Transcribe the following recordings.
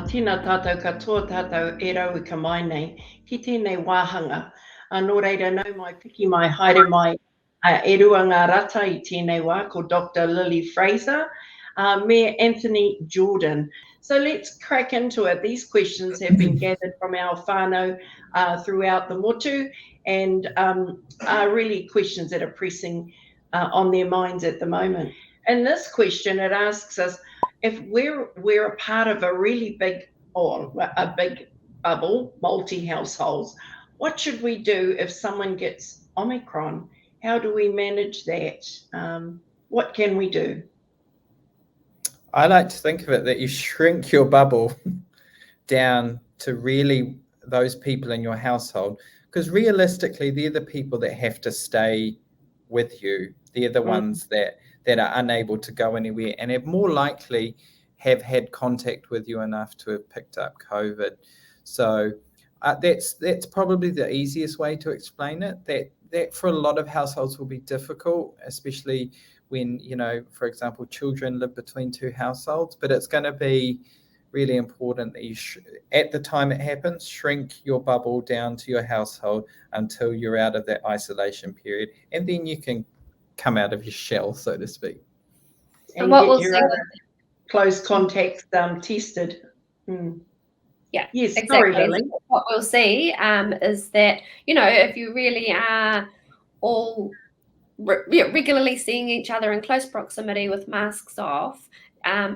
Tēnā tātou katoa tātou e rau I ka mai nei, ki tēnei wāhanga. Nō reira nau mai piki mai haere mai e rua ngā rata I tēnei wā ko Dr. Lily Fraser, me Anthony Jordan. So let's crack into it. These questions have been gathered from our whānau throughout the motu and are really questions that are pressing on their minds at the moment. In this question, it asks us if we're a part of a really big bubble, multi-households, what should we do if someone gets Omicron? How do we manage that? What can we do? I like to think of it that you shrink your bubble down to really those people in your household, because realistically, they're the people that have to stay with you. They're the ones that are unable to go anywhere and have more likely have had contact with you enough to have picked up COVID. So that's probably the easiest way to explain it. That for a lot of households will be difficult, especially when, for example, children live between two households. But it's going to be really important that you, at the time it happens, shrink your bubble down to your household until you're out of that isolation period. And then you can come out of your shell, so to speak. And what we'll see close contacts tested. Yeah, yes, exactly. Sorry, Lily. What we'll see is that, if you really are all regularly seeing each other in close proximity with masks off,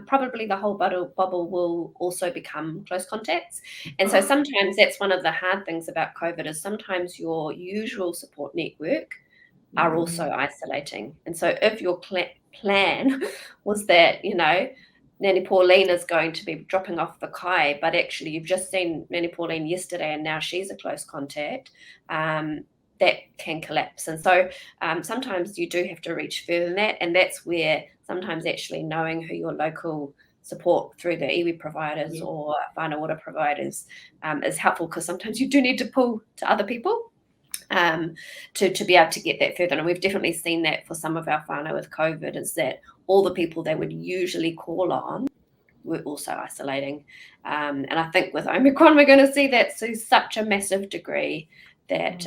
probably the whole bubble will also become close contacts. And so sometimes that's one of the hard things about COVID is sometimes your usual support network are also isolating. And so if your plan was that, Nanny Pauline is going to be dropping off the kai, but actually you've just seen Nanny Pauline yesterday and now she's a close contact, that can collapse. And so sometimes you do have to reach further than that. And that's where sometimes actually knowing who your local support through the iwi providers or whānau ora providers is helpful, because sometimes you do need to pull to other people to be able to get that further. And we've definitely seen that for some of our whānau with COVID, is that all the people they would usually call on were also isolating. And I think with Omicron, we're going to see that to such a massive degree that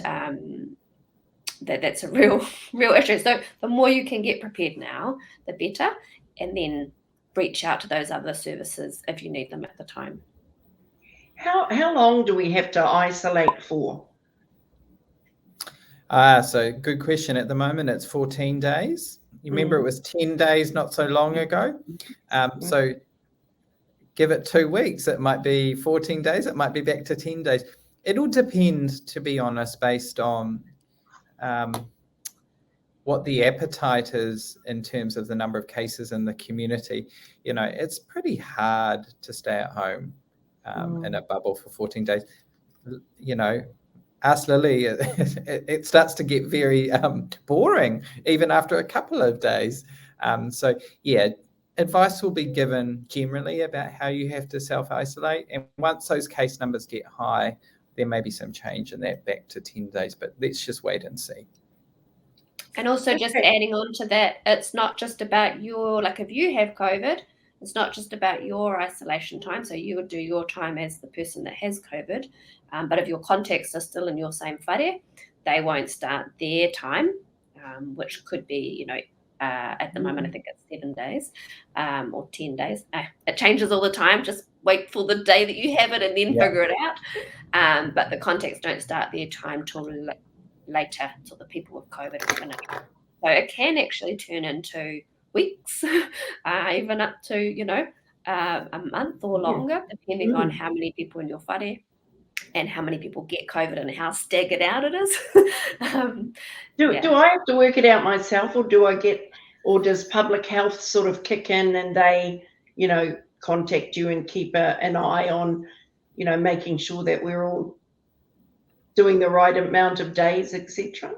that's a real issue. So the more you can get prepared now, the better, and then reach out to those other services if you need them at the time. How long do we have to isolate for? So good question. At the moment, it's 14 days. You remember it was 10 days not so long ago. So give it 2 weeks. It might be 14 days. It might be back to 10 days. It'll depend, to be honest, based on what the appetite is in terms of the number of cases in the community. It's pretty hard to stay at home in a bubble for 14 days. Ask Lily, it starts to get very boring even after a couple of days. Advice will be given generally about how you have to self-isolate. And once those case numbers get high, there may be some change in that back to 10 days, but let's just wait and see. And also just adding on to that, it's not just about if you have COVID, it's not just about your isolation time. So you would do your time as the person that has COVID. But if your contacts are still in your same whare, they won't start their time, which could be, at the moment, I think it's 7 days or 10 days. It changes all the time. Just wait for the day that you have it and then figure it out. But the contacts don't start their time till later, till the people with COVID are finished. So it can actually turn into weeks, even up to, a month or longer, depending on how many people in your whare and how many people get COVID and how staggered out it is. Do I have to work it out myself, or does public health sort of kick in and they, contact you and keep an eye on, making sure that we're all doing the right amount of days, etc.?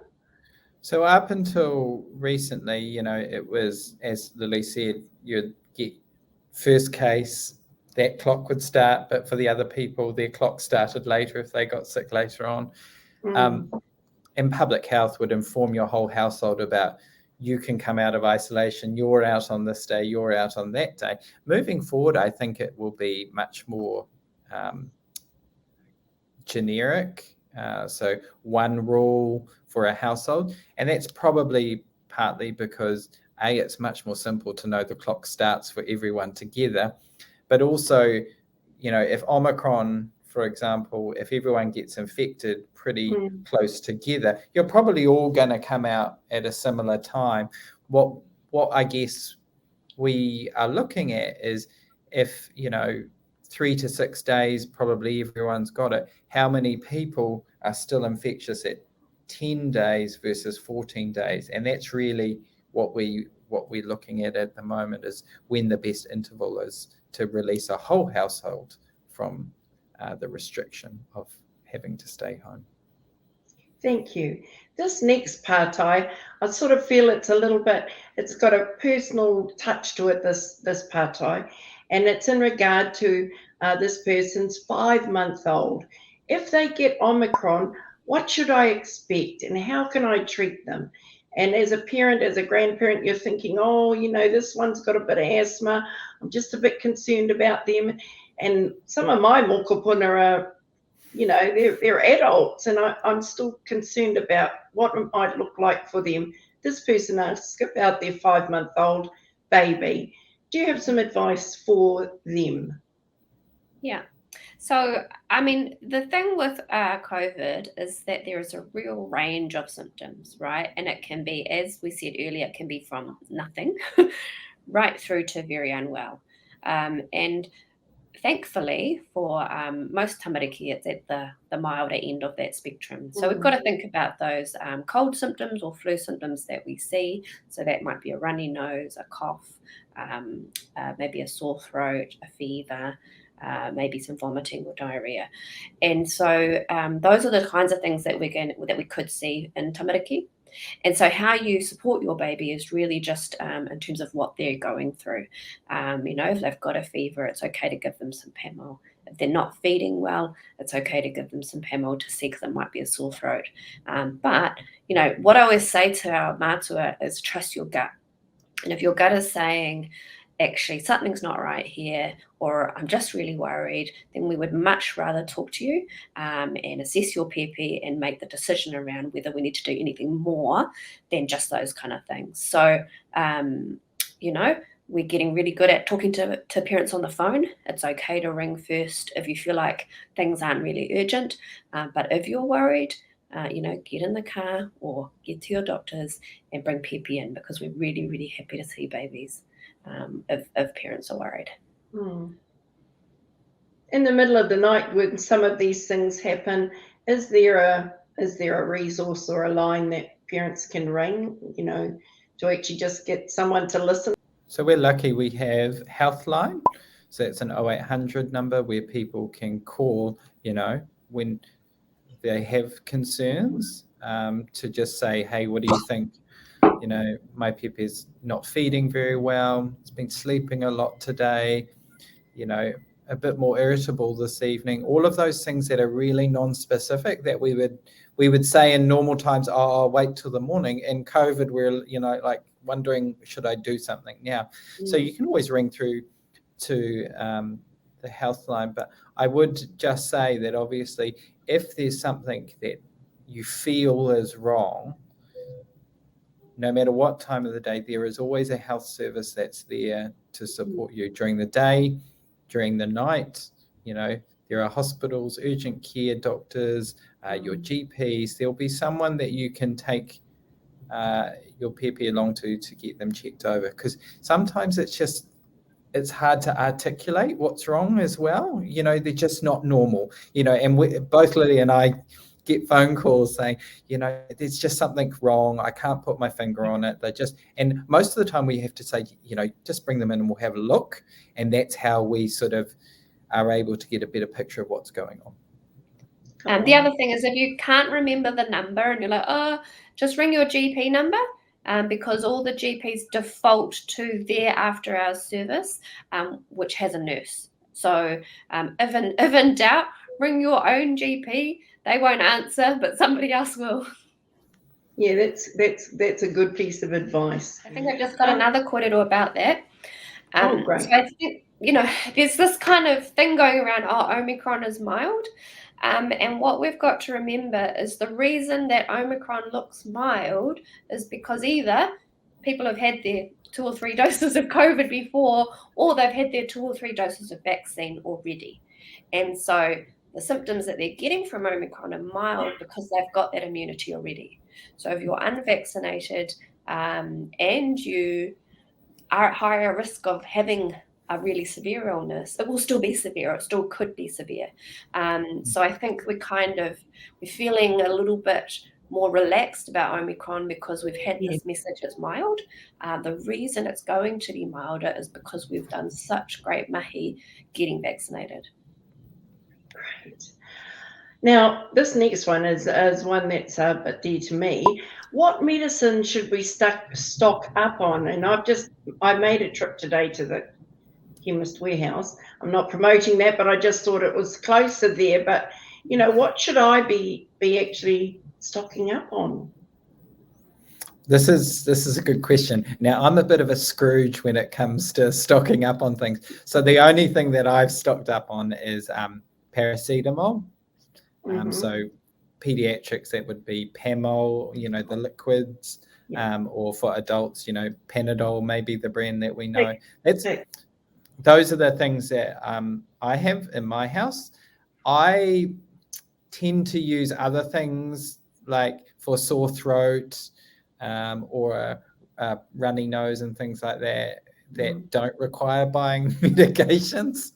So up until recently, it was, as Lily said, you'd get first case, that clock would start, but for the other people, their clock started later if they got sick later on. And public health would inform your whole household about, you can come out of isolation, you're out on this day, you're out on that day. Moving forward, I think it will be much more generic. So one rule for a household, and that's probably partly because it's much more simple to know the clock starts for everyone together, but also, if Omicron, for example, if everyone gets infected pretty close together, you're probably all going to come out at a similar time. What I guess we are looking at is, if 3 to 6 days, probably everyone's got it. How many people are still infectious at 10 days versus 14 days? And that's really what we're looking at the moment, is when the best interval is to release a whole household from the restriction of having to stay home. Thank you. This next part, I sort of feel it's got a personal touch to it, this part, and it's in regard to this person's 5-month-old. If they get Omicron, what should I expect and how can I treat them? And as a parent, as a grandparent, you're thinking, this one's got a bit of asthma. I'm just a bit concerned about them. And some of my mokopuna are, they're adults, and I'm still concerned about what it might look like for them. This person asks about their 5-month-old baby. Do you have some advice for them? Yeah. So, I mean, the thing with COVID is that there is a real range of symptoms, right? And it can be, as we said earlier, it can be from nothing right through to very unwell. And thankfully, for most tamariki, it's at the milder end of that spectrum. So we've got to think about those cold symptoms or flu symptoms that we see. So that might be a runny nose, a cough, maybe a sore throat, a fever, maybe some vomiting or diarrhea. And so those are the kinds of things that we could see in tamariki. And so how you support your baby is really just in terms of what they're going through. If they've got a fever, it's okay to give them some Pamol. If they're not feeding well, it's okay to give them some Pamol to see, because it might be a sore throat. But what I always say to our mātua is trust your gut. And if your gut is saying, actually, something's not right here, or I'm just really worried, then we would much rather talk to you and assess your pēpi and make the decision around whether we need to do anything more than just those kind of things. So, we're getting really good at talking to parents on the phone. It's okay to ring first if you feel like things aren't really urgent. But if you're worried, get in the car or get to your doctors and bring pēpi in, because we're really, really happy to see babies if parents are worried. In the middle of the night, when some of these things happen, is there a resource or a line that parents can ring, to actually just get someone to listen? So we're lucky we have Healthline. So it's an 0800 number where people can call, when they have concerns, to just say, hey, what do you think? My pēpi is not feeding very well. It's been sleeping a lot today, a bit more irritable this evening. All of those things that are really non-specific that we would say in normal times, I'll wait till the morning. In COVID, we're, wondering, should I do something now? So you can always ring through to the Healthline. But I would just say that obviously if there's something that you feel is wrong, no matter what time of the day, there is always a health service that's there to support you during the day, during the night. There are hospitals, urgent care doctors, your GPs. There'll be someone that you can take your pēpi along to get them checked over, because sometimes it's hard to articulate what's wrong as well. They're just not normal, and both Lily and I get phone calls saying, there's just something wrong. I can't put my finger on it. And most of the time we have to say, just bring them in and we'll have a look. And that's how we sort of are able to get a better picture of what's going on. The other thing is, if you can't remember the number and you're like, just ring your GP number, because all the GPs default to their after hours service, which has a nurse. So if in doubt, ring your own GP. They won't answer, but somebody else will. Yeah, that's a good piece of advice. I think I've just got another kōrero about that. Great. So I think there's this kind of thing going around, Omicron is mild. And what we've got to remember is the reason that Omicron looks mild is because either people have had their 2 or 3 doses of COVID before, or they've had their 2 or 3 doses of vaccine already. And so the symptoms that they're getting from Omicron are mild because they've got that immunity already. So if you're unvaccinated and you are at higher risk of having a really severe illness, it will still be severe. It still could be severe. So I think we're feeling a little bit more relaxed about Omicron because we've had this message it's mild. The reason it's going to be milder is because we've done such great mahi getting vaccinated. Great. Now, this next one is one that's a bit dear to me. What medicine should we stock up on? And I made a trip today to the chemist warehouse. I'm not promoting that, but I just thought it was closer there. But, what should I be actually stocking up on? This is a good question. Now, I'm a bit of a Scrooge when it comes to stocking up on things. So the only thing that I've stocked up on is paracetamol. So pediatrics, that would be Pamol, the liquids, or for adults, Panadol, maybe the brand that we know. Those are the things that I have in my house. I tend to use other things like for sore throat or a runny nose and things like that don't require buying medications.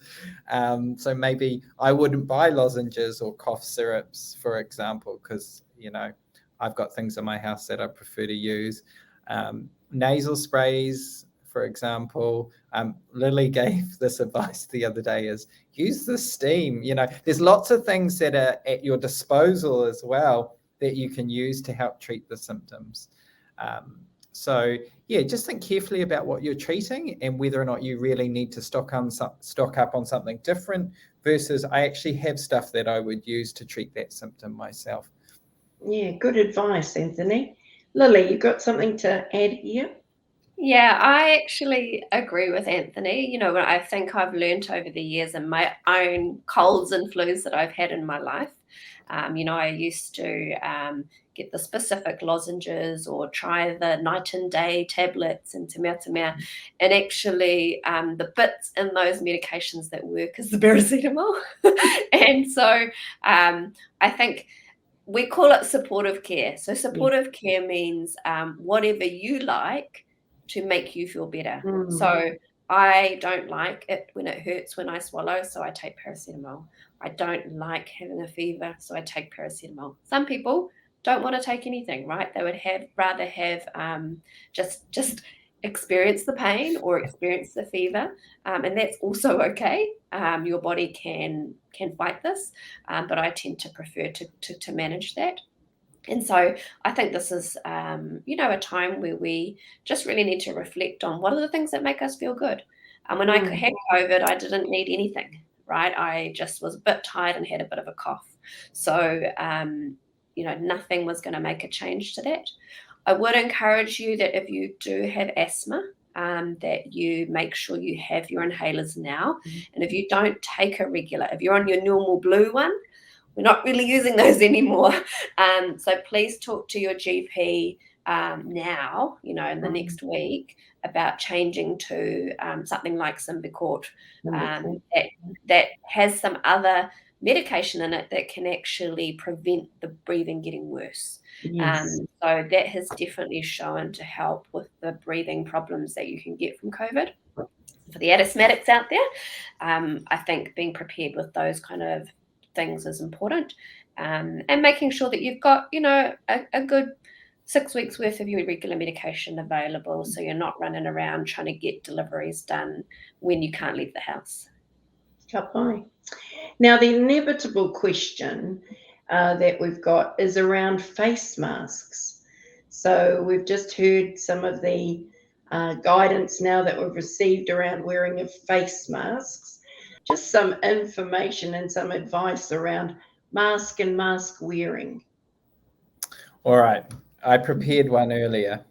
So maybe I wouldn't buy lozenges or cough syrups, for example, because, I've got things in my house that I prefer to use. Nasal sprays, for example. Lily gave this advice the other day, is use the steam. There's lots of things that are at your disposal as well that you can use to help treat the symptoms. So just think carefully about what you're treating and whether or not you really need to stock up on something different versus I actually have stuff that I would use to treat that symptom myself. Yeah, good advice, Anthony. Lily, you got something to add here? Yeah, I actually agree with Anthony. I think I've learned over the years in my own colds and flus that I've had in my life. I used to get the specific lozenges or try the night and day tablets and te mea. And actually the bits in those medications that work is the paracetamol. And so I think we call it supportive care. So supportive care means whatever you like to make you feel better. So I don't like it when it hurts when I swallow, so I take paracetamol. I don't like having a fever, so I take paracetamol. Some people don't want to take anything, right? They would rather have just experience the pain or experience the fever, and that's also okay. Your body can fight this, but I tend to prefer to manage that. And so I think this is, a time where we just really need to reflect on what are the things that make us feel good. And when I had COVID, I didn't need anything, right? I just was a bit tired and had a bit of a cough. So, nothing was going to make a change to that. I would encourage you that if you do have asthma, that you make sure you have your inhalers now. And if you don't take if you're on your normal blue one, we're not really using those anymore. So please talk to your GP now, in the next week about changing to something like Symbicort that has some other medication in it that can actually prevent the breathing getting worse. So that has definitely shown to help with the breathing problems that you can get from COVID. For the asthmatics out there, I think being prepared with those kind of things is important, and making sure that you've got a good 6 weeks worth of your regular medication available, so you're not running around trying to get deliveries done when you can't leave the house. Now the inevitable question that we've got is around face masks. So we've just heard some of the guidance now that we've received around wearing of face masks. Just some information and some advice around mask and mask wearing. All right. I prepared one earlier.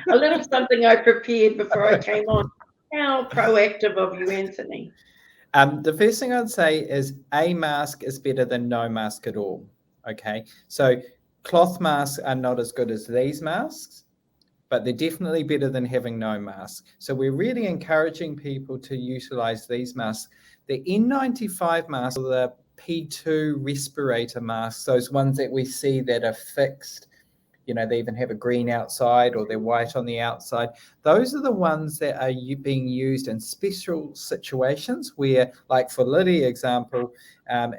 A little something I prepared before I came on. How proactive of you, Anthony. The first thing I'd say is a mask is better than no mask at all. Okay, so cloth masks are not as good as these masks, but they're definitely better than having no mask. So we're really encouraging people to utilize these masks. The N95 masks, or the P2 respirator masks, those ones that we see that are fixed, you know, they even have a green outside or they're white on the outside. Those are the ones that are being used in special situations where, like for Lily example,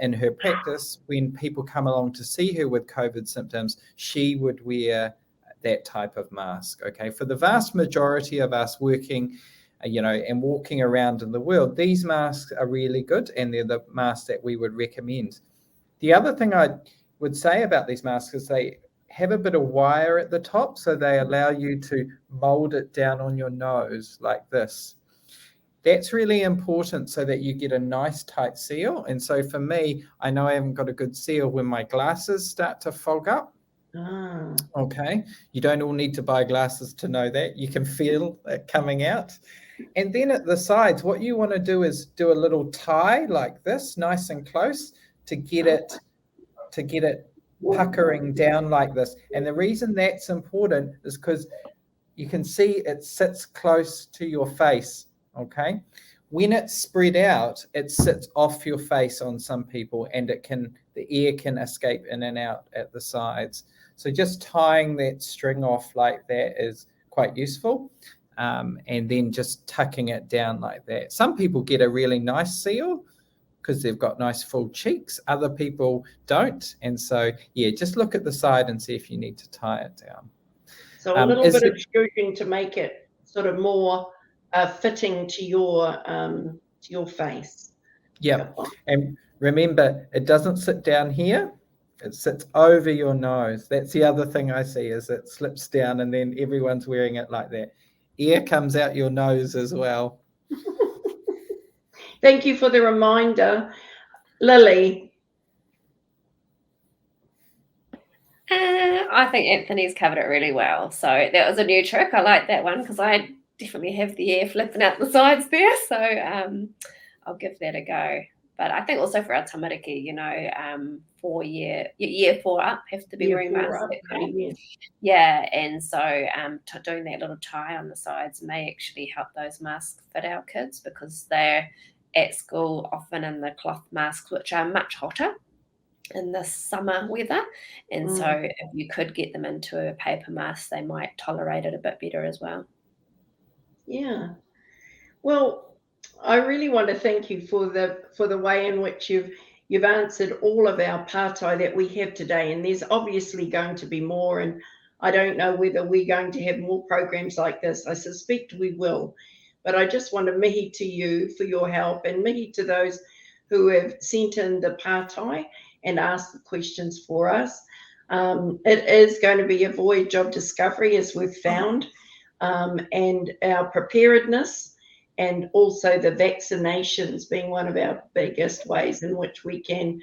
in her practice, when people come along to see her with COVID symptoms, she would wear that type of mask. Okay, for the vast majority of us working, you know, and walking around in the world, these masks are really good, and they're the masks that we would recommend. The other thing I would say about these masks is they have a bit of wire at the top, so they allow you to mold it down on your nose like this. That's really important so that you get a nice tight seal. And so for me, I know I haven't got a good seal when my glasses start to fog up. Okay, you don't all need to buy glasses to know that. You can feel it coming out. And then at the sides, what you want to do is do a little tie like this, nice and close, to get it puckering down like this. And the reason that's important is because you can see it sits close to your face. Okay, when it's spread out, it sits off your face on some people, and the air can escape in and out at the sides. So just tying that string off like that is quite useful. And then just tucking it down like that. Some people get a really nice seal because they've got nice full cheeks. Other people don't. And so, yeah, just look at the side and see if you need to tie it down. So a little bit of shooting to make it sort of more fitting to your face. Yeah. And remember, it doesn't sit down here. It sits over your nose. That's the other thing I see, is it slips down and then everyone's wearing it like that. Air comes out your nose as well. Thank you for the reminder. Lily? I think Anthony's covered it really well. So that was a new trick. I like that one because I definitely have the air flipping out the sides there. So I'll give that a go. But I think also for our tamariki, you know, year 4 up have to be wearing masks. Yeah, and so doing that little tie on the sides may actually help those masks fit our kids, because they're at school often in the cloth masks, which are much hotter in the summer weather. And so if you could get them into a paper mask, they might tolerate it a bit better as well. Yeah. Well, I really want to thank you for the way in which you've answered all of our pātai that we have today, and there's obviously going to be more, and I don't know whether we're going to have more programs like this. I suspect we will, but I just want to mihi to you for your help, and mihi to those who have sent in the pātai and asked the questions for us. It is going to be a voyage of discovery, as we've found, and our preparedness, and also the vaccinations being one of our biggest ways in which we can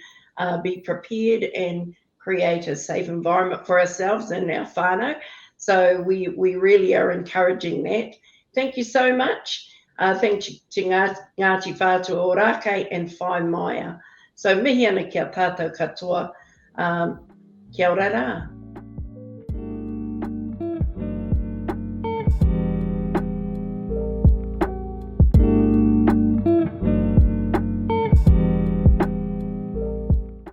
be prepared and create a safe environment for ourselves and our whānau. So we really are encouraging that. Thank you so much. Thank you to Ngāti Whātua o Rākei and Whai Maia. So mihi ana kia tātou katoa. Kia ora rā.